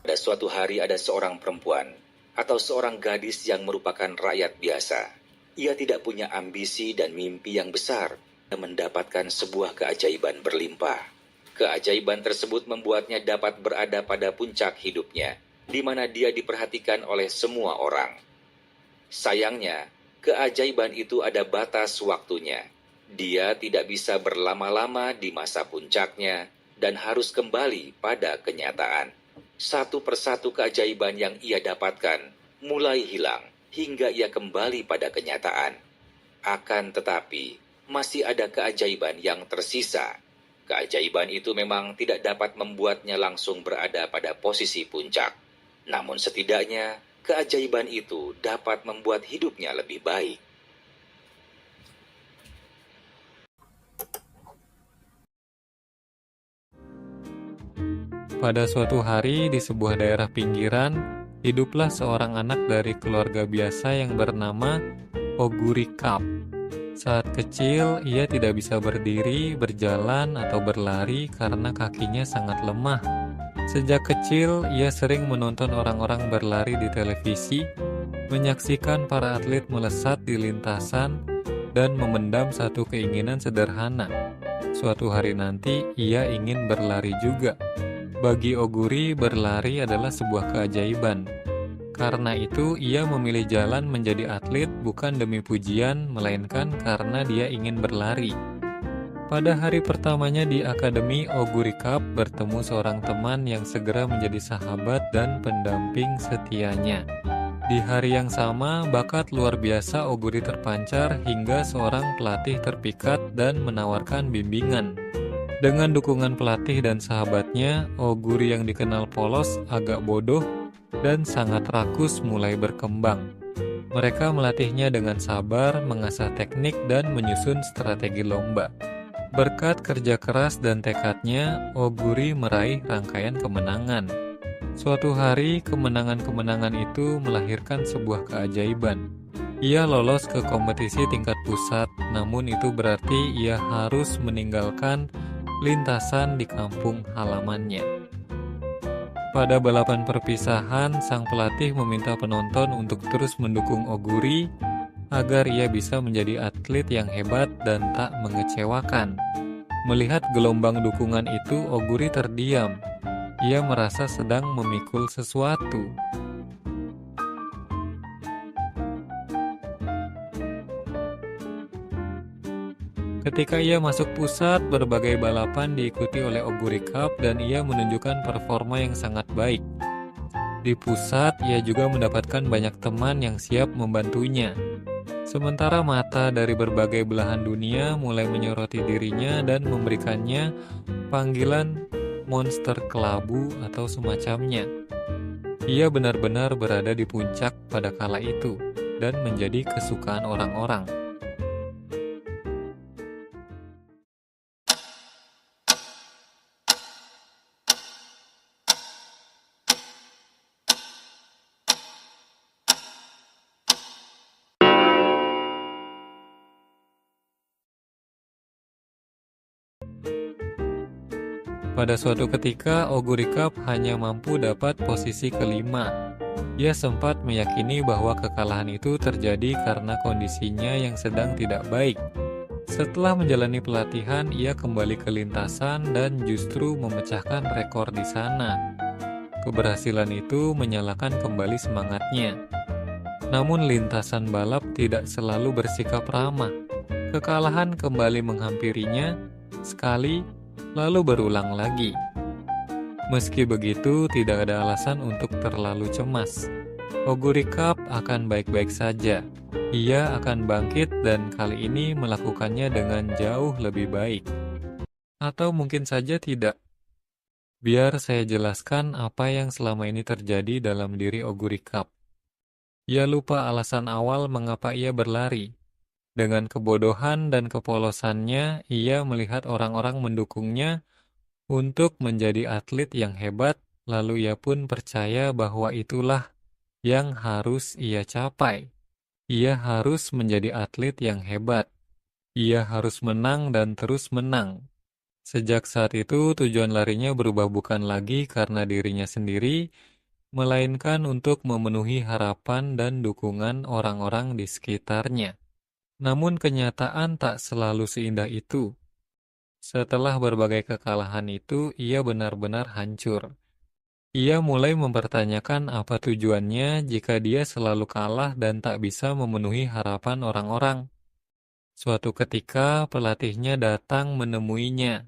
Pada suatu hari ada seorang perempuan atau seorang gadis yang merupakan rakyat biasa. Ia tidak punya ambisi dan mimpi yang besar dan mendapatkan sebuah keajaiban berlimpah. Keajaiban tersebut membuatnya dapat berada pada puncak hidupnya, di mana dia diperhatikan oleh semua orang. Sayangnya, keajaiban itu ada batas waktunya. Dia tidak bisa berlama-lama di masa puncaknya dan harus kembali pada kenyataan. Satu persatu keajaiban yang ia dapatkan mulai hilang hingga ia kembali pada kenyataan. Akan tetapi, masih ada keajaiban yang tersisa. Keajaiban itu memang tidak dapat membuatnya langsung berada pada posisi puncak. Namun setidaknya, keajaiban itu dapat membuat hidupnya lebih baik. Pada suatu hari di sebuah daerah pinggiran, hiduplah seorang anak dari keluarga biasa yang bernama Oguri Cup. Saat kecil, ia tidak bisa berdiri, berjalan, atau berlari karena kakinya sangat lemah. Sejak kecil, ia sering menonton orang-orang berlari di televisi, menyaksikan para atlet melesat di lintasan, dan memendam satu keinginan sederhana. Suatu hari nanti, ia ingin berlari juga. Bagi Oguri, berlari adalah sebuah keajaiban. Karena itu, ia memilih jalan menjadi atlet bukan demi pujian, melainkan karena dia ingin berlari. Pada hari pertamanya di Akademi Oguri Cup bertemu seorang teman yang segera menjadi sahabat dan pendamping setianya. Di hari yang sama, bakat luar biasa Oguri terpancar hingga seorang pelatih terpikat dan menawarkan bimbingan. Dengan dukungan pelatih dan sahabatnya, Oguri yang dikenal polos, agak bodoh, dan sangat rakus mulai berkembang. Mereka melatihnya dengan sabar, mengasah teknik, dan menyusun strategi lomba. Berkat kerja keras dan tekadnya, Oguri meraih rangkaian kemenangan. Suatu hari, kemenangan-kemenangan itu melahirkan sebuah keajaiban. Ia lolos ke kompetisi tingkat pusat, namun itu berarti ia harus meninggalkan lintasan di kampung halamannya. Pada balapan perpisahan, sang pelatih meminta penonton untuk terus mendukung Oguri agar ia bisa menjadi atlet yang hebat dan tak mengecewakan. Melihat gelombang dukungan itu, Oguri terdiam. Ia merasa sedang memikul sesuatu. Ketika ia masuk pusat, berbagai balapan diikuti oleh Oguri Cup dan ia menunjukkan performa yang sangat baik. Di pusat, ia juga mendapatkan banyak teman yang siap membantunya. Sementara mata dari berbagai belahan dunia mulai menyoroti dirinya dan memberikannya panggilan monster kelabu atau semacamnya. Ia benar-benar berada di puncak pada kala itu dan menjadi kesukaan orang-orang. Pada suatu ketika, Oguri Cup hanya mampu dapat posisi kelima. Ia sempat meyakini bahwa kekalahan itu terjadi karena kondisinya yang sedang tidak baik. Setelah menjalani pelatihan, ia kembali ke lintasan dan justru memecahkan rekor di sana. Keberhasilan itu menyalakan kembali semangatnya. Namun lintasan balap tidak selalu bersikap ramah. Kekalahan kembali menghampirinya sekali, lalu berulang lagi. Meski begitu, tidak ada alasan untuk terlalu cemas. Oguri Cup akan baik-baik saja. Ia akan bangkit dan kali ini melakukannya dengan jauh lebih baik. Atau mungkin saja tidak. Biar saya jelaskan apa yang selama ini terjadi dalam diri Oguri Cup. Ia lupa alasan awal mengapa ia berlari. Dengan kebodohan dan kepolosannya, ia melihat orang-orang mendukungnya untuk menjadi atlet yang hebat, lalu ia pun percaya bahwa itulah yang harus ia capai. Ia harus menjadi atlet yang hebat. Ia harus menang dan terus menang. Sejak saat itu, tujuan larinya berubah bukan lagi karena dirinya sendiri, melainkan untuk memenuhi harapan dan dukungan orang-orang di sekitarnya. Namun kenyataan tak selalu seindah itu. Setelah berbagai kekalahan itu, ia benar-benar hancur. Ia mulai mempertanyakan apa tujuannya jika dia selalu kalah dan tak bisa memenuhi harapan orang-orang. Suatu ketika, pelatihnya datang menemuinya.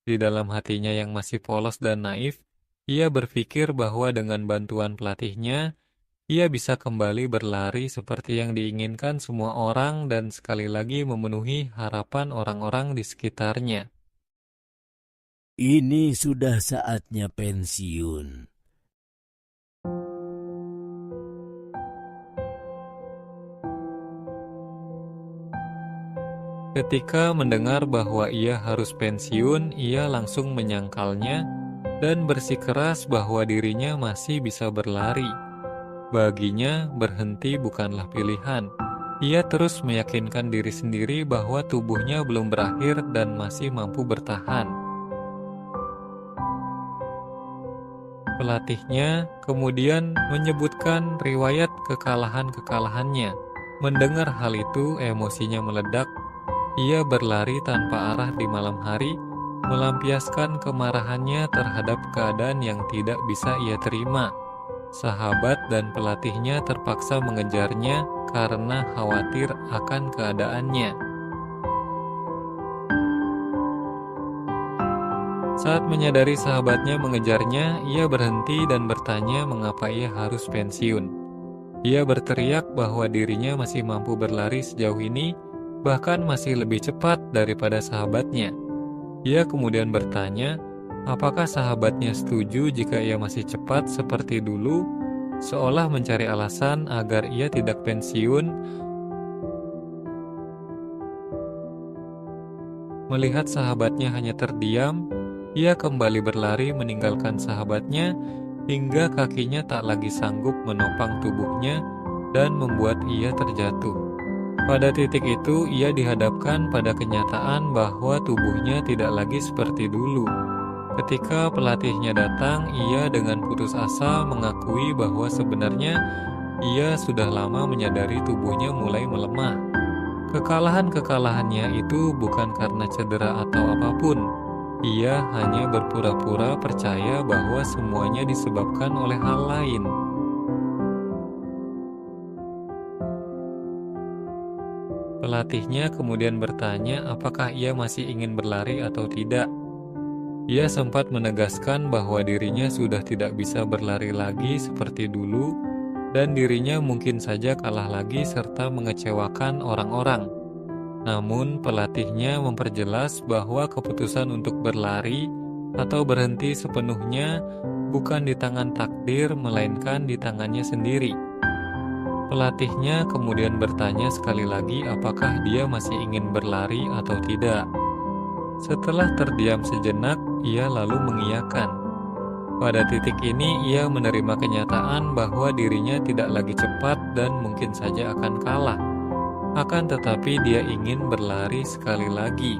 Di dalam hatinya yang masih polos dan naif, ia berpikir bahwa dengan bantuan pelatihnya, ia bisa kembali berlari seperti yang diinginkan semua orang dan sekali lagi memenuhi harapan orang-orang di sekitarnya. Ini sudah saatnya pensiun. Ketika mendengar bahwa ia harus pensiun, ia langsung menyangkalnya dan bersikeras bahwa dirinya masih bisa berlari. Baginya, berhenti bukanlah pilihan. Ia terus meyakinkan diri sendiri bahwa tubuhnya belum berakhir dan masih mampu bertahan. Pelatihnya kemudian menyebutkan riwayat kekalahan-kekalahannya. Mendengar hal itu, emosinya meledak. Ia berlari tanpa arah di malam hari, melampiaskan kemarahannya terhadap keadaan yang tidak bisa ia terima. Sahabat dan pelatihnya terpaksa mengejarnya karena khawatir akan keadaannya. Saat menyadari sahabatnya mengejarnya, ia berhenti dan bertanya mengapa ia harus pensiun. Ia berteriak bahwa dirinya masih mampu berlari sejauh ini, bahkan masih lebih cepat daripada sahabatnya. Ia kemudian bertanya, apakah sahabatnya setuju jika ia masih cepat seperti dulu, seolah mencari alasan agar ia tidak pensiun. Melihat sahabatnya hanya terdiam, ia kembali berlari meninggalkan sahabatnya hingga kakinya tak lagi sanggup menopang tubuhnya dan membuat ia terjatuh. Pada titik itu, ia dihadapkan pada kenyataan bahwa tubuhnya tidak lagi seperti dulu. Ketika pelatihnya datang, ia dengan putus asa mengakui bahwa sebenarnya ia sudah lama menyadari tubuhnya mulai melemah. Kekalahan-kekalahannya itu bukan karena cedera atau apapun. Ia hanya berpura-pura percaya bahwa semuanya disebabkan oleh hal lain. Pelatihnya kemudian bertanya apakah ia masih ingin berlari atau tidak. Ia sempat menegaskan bahwa dirinya sudah tidak bisa berlari lagi seperti dulu dan dirinya mungkin saja kalah lagi serta mengecewakan orang-orang. Namun pelatihnya memperjelas bahwa keputusan untuk berlari atau berhenti sepenuhnya bukan di tangan takdir melainkan di tangannya sendiri. Pelatihnya kemudian bertanya sekali lagi apakah dia masih ingin berlari atau tidak. Setelah terdiam sejenak, ia lalu mengiyakan. Pada titik ini, ia menerima kenyataan bahwa dirinya tidak lagi cepat dan mungkin saja akan kalah. Akan tetapi dia ingin berlari sekali lagi.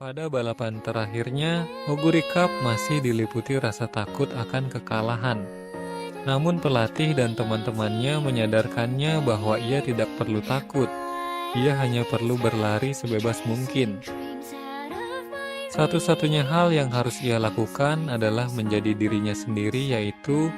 Pada balapan terakhirnya, Oguri Cup masih diliputi rasa takut akan kekalahan. Namun pelatih dan teman-temannya menyadarkannya bahwa ia tidak perlu takut. Ia hanya perlu berlari sebebas mungkin. Satu-satunya hal yang harus ia lakukan adalah menjadi dirinya sendiri, yaitu